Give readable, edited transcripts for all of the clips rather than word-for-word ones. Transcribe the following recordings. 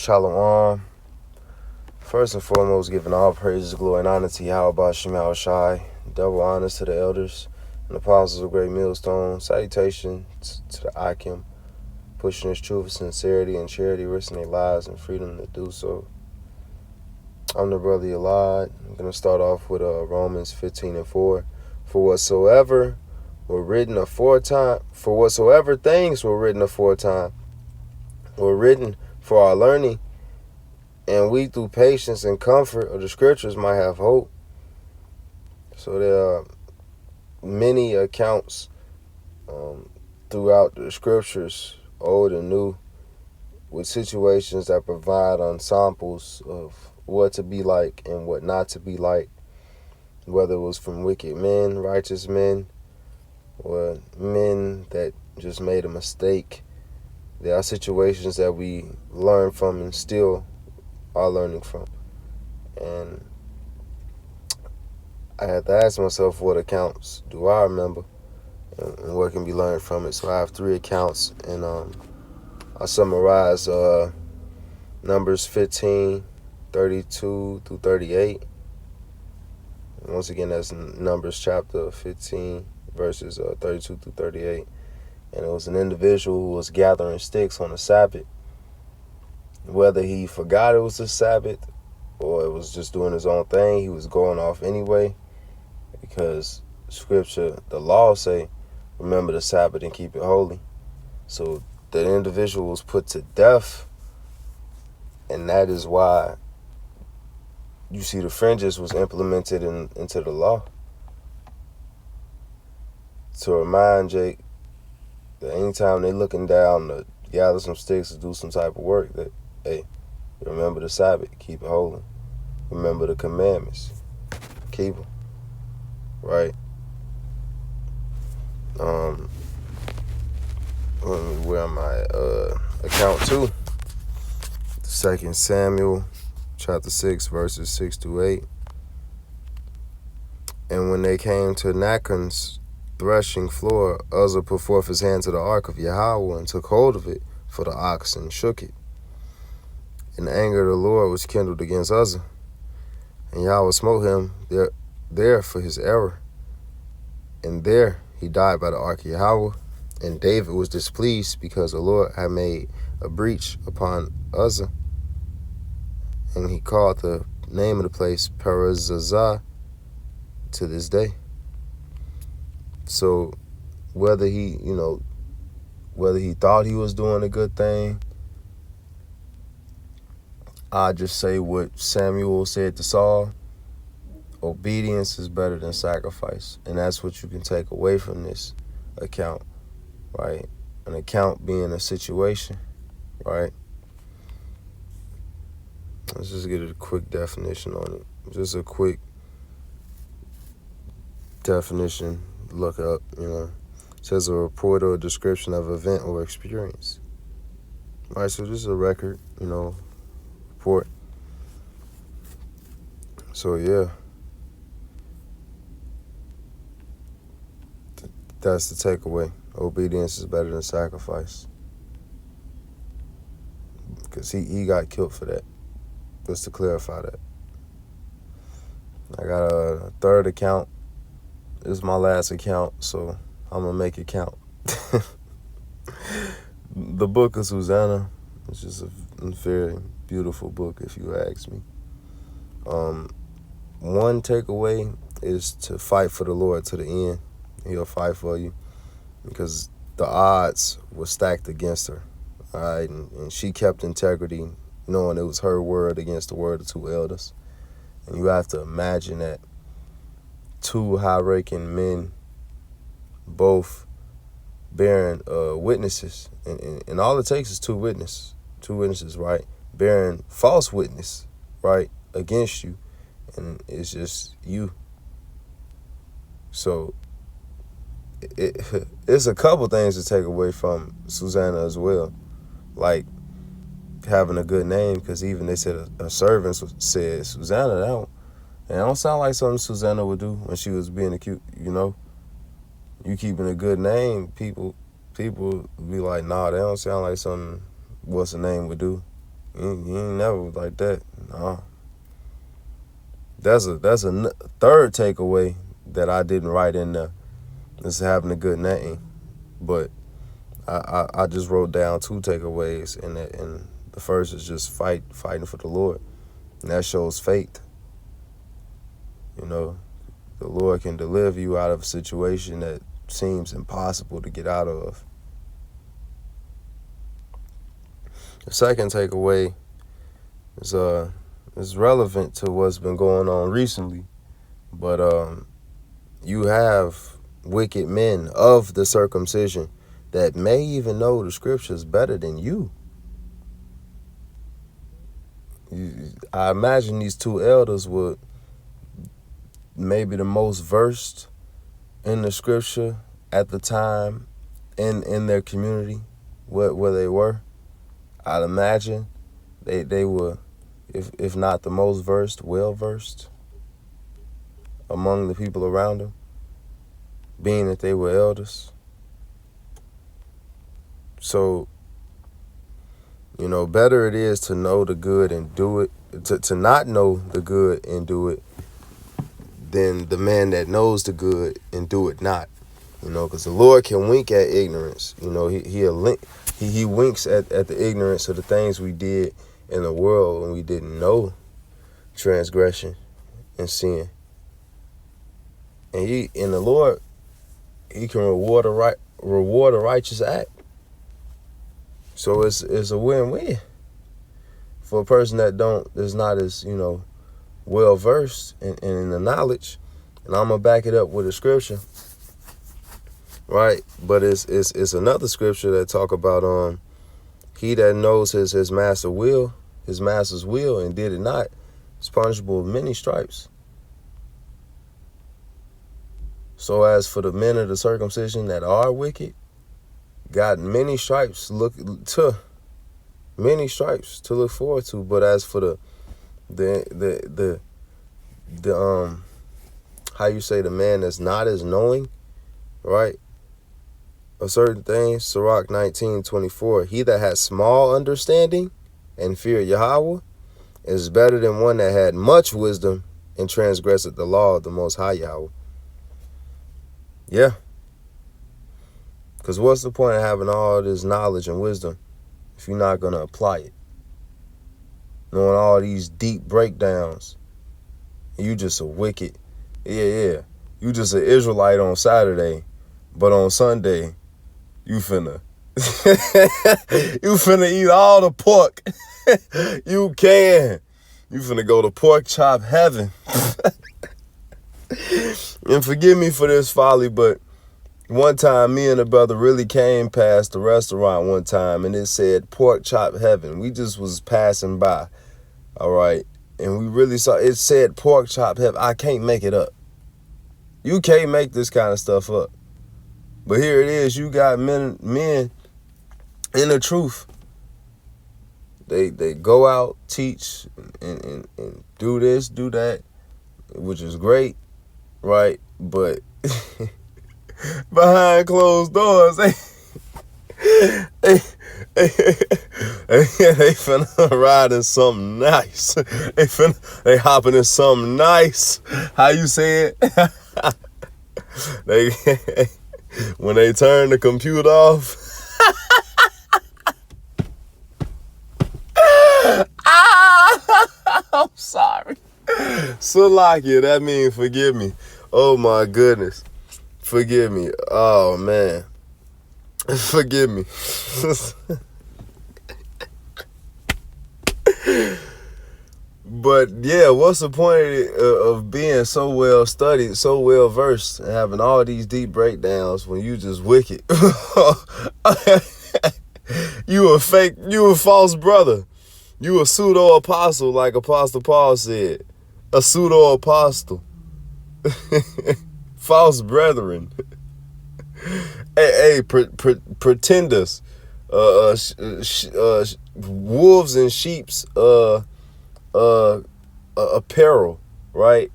Shalom. First and foremost, giving all praises, glory, and honor to Yahweh Shema Shai. Double honors to the elders and apostles of Great Millstone. Salutations to the Akim, pushing his truth, sincerity, and charity, risking their lives and freedom to do so. I'm the brother Elad. I'm going to start off with Romans 15:4. For whatsoever things were written aforetime were written for our learning, and we through patience and comfort of the scriptures might have hope. So there are many accounts throughout the scriptures, old and new, with situations that provide ensamples of what to be like and what not to be like, whether it was from wicked men, righteous men, or men that just made a mistake. There are situations that we learn from and still are learning from. And I had to ask myself, what accounts do I remember and what can be learned from it? So I have 3 accounts, and I summarize Numbers 15:32-38. And once again, that's Numbers chapter 15, verses 32-38. And it was an individual who was gathering sticks on the Sabbath. Whether he forgot it was the Sabbath or it was just doing his own thing, he was going off anyway, because scripture, the law say, remember the Sabbath and keep it holy. So the individual was put to death, and that is why you see the fringes was implemented into the law, to remind Jake that anytime they looking down to gather some sticks to do some type of work, that, hey, remember the Sabbath, keep it holy. Remember the commandments, keep them, right? Where am I? Account 2, 2 Samuel chapter 6, verses 6-8. And when they came to Nachon's threshing floor, Uzzah put forth his hand to the ark of Yahweh and took hold of it, for the oxen shook it. And the anger of the Lord was kindled against Uzzah, and Yahweh smote him there for his error. And there he died by the ark of Yahweh. And David was displeased because the Lord had made a breach upon Uzzah. And he called the name of the place Perizazah to this day. So whether he thought he was doing a good thing, I just say what Samuel said to Saul: obedience is better than sacrifice. And that's what you can take away from this account, right? An account being a situation, right? Let's just get a quick definition on it. Just a quick definition, look up, It says a report or a description of event or experience. All right, so this is a record, report. So yeah, that's the takeaway. Obedience is better than sacrifice. Because he got killed for that. Just to clarify that. I got a 3rd account. This is my last account, so I'm going to make it count. The book of Susanna. It's just a very beautiful book, if you ask me. One takeaway is to fight for the Lord to the end. He'll fight for you, because the odds were stacked against her. All right, and she kept integrity, knowing it was her word against the word of 2 elders. And you have to imagine that 2 high-ranking men, both bearing witnesses, and all it takes is 2 witnesses, right? Bearing false witness, right, against you, and it's just you. So it's a couple things to take away from Susanna as well, like having a good name, because even they said a servant said Susanna. That don't sound like something Susanna would do when she was being acute. You keeping a good name, people be like, nah, that don't sound like something what's the name would do. You ain't never like that. No. That's a third takeaway that I didn't write in there. Is having a good name, but I just wrote down two takeaways, and the first is just fighting for the Lord, and that shows faith. You know, the Lord can deliver you out of a situation that seems impossible to get out of. The second takeaway is relevant to what's been going on recently, but you have wicked men of the circumcision that may even know the scriptures better than you. I imagine these two elders were maybe the most versed in the scripture at the time in their community where they were. I'd imagine they were, if not the most versed, well versed among the people around them, being that they were elders. So, you know, better it is to know the good and do it, to not know the good and do it, than the man that knows the good and do it not. You know, because the Lord can wink at ignorance. You know, he winks at the ignorance of the things we did in the world when we didn't know transgression and sin. And the Lord, he can reward a righteous act. So it's a win-win for a person that is not as, you know, well versed in the knowledge. And I'm gonna back it up with a scripture, right? But it's another scripture that talk about he that knows his master's will and did it not is punishable with many stripes. So as for the men of the circumcision that are wicked, got many stripes to look forward to. But as for the how you say, the man that's not as knowing, right, of certain things, Sirach 19:24, he that has small understanding and fear Yahweh is better than one that had much wisdom and transgressed the law of the Most High Yahweh. Yeah. Because what's the point of having all this knowledge and wisdom if you're not going to apply it? Knowing all these deep breakdowns, you just a wicked, you just an Israelite on Saturday, but on Sunday, you finna eat all the pork you can. You finna go to pork chop heaven. And forgive me for this folly, but one time, me and a brother really came past the restaurant one time, and it said pork chop heaven. We just was passing by, all right? And we really saw, it said pork chop heaven. I can't make it up. You can't make this kind of stuff up. But here it is. You got men in the truth. They go out, teach, and do this, do that, which is great, right? But behind closed doors, they finna ride in something nice. They hopping in something nice. How you say it? They when they turn the computer off. I'm sorry. Salakia, that means forgive me. Oh my goodness. Forgive me. Oh, man. Forgive me. But, yeah, what's the point of being so well studied, so well versed, and having all these deep breakdowns when you just wicked? You a false brother. You a pseudo-apostle, like Apostle Paul said. A pseudo-apostle. False brethren. Pretenders. Wolves in sheep's apparel, right?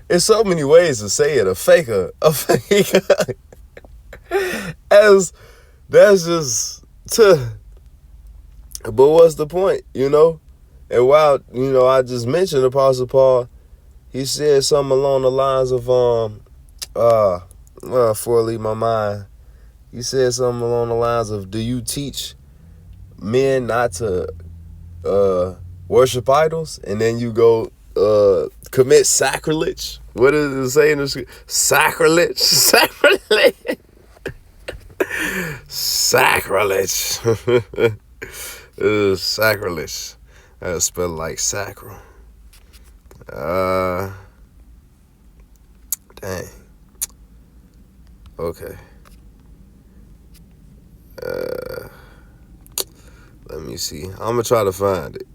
It's so many ways to say it. A faker. As that's just But what's the point, you know? And while, you know, I just mentioned Apostle Paul, he said something along the lines of, before I leave my mind, he said something along the lines of, do you teach men not to worship idols? And then you go commit sacrilege. What does it say in the scripture? Sacrilege. Sacrilege. Sacrilege. Sacrilege. That's spelled like sacral. Dang. Okay. Let me see. I'm gonna try to find it.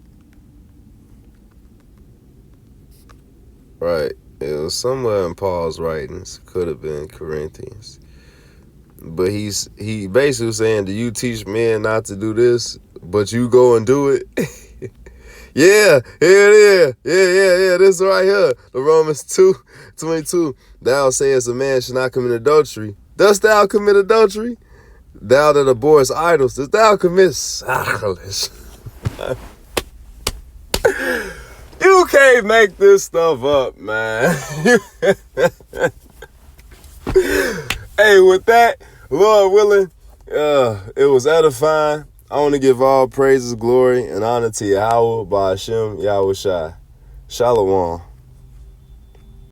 Right. It was somewhere in Paul's writings. Could have been Corinthians. But he basically was saying, do you teach men not to do this, but you go and do it? Yeah, here it is. Yeah. This right here. The Romans 2:22. Thou sayest a man should not commit adultery. Dost thou commit adultery? Thou that abhorrest idols, dost thou commit sacrilege? You can't make this stuff up, man. Hey, with that, Lord willing, it was edifying. I want to give all praises, glory, and honor to Yahweh, Ba'ashem, Yahweh Shai. Shalom.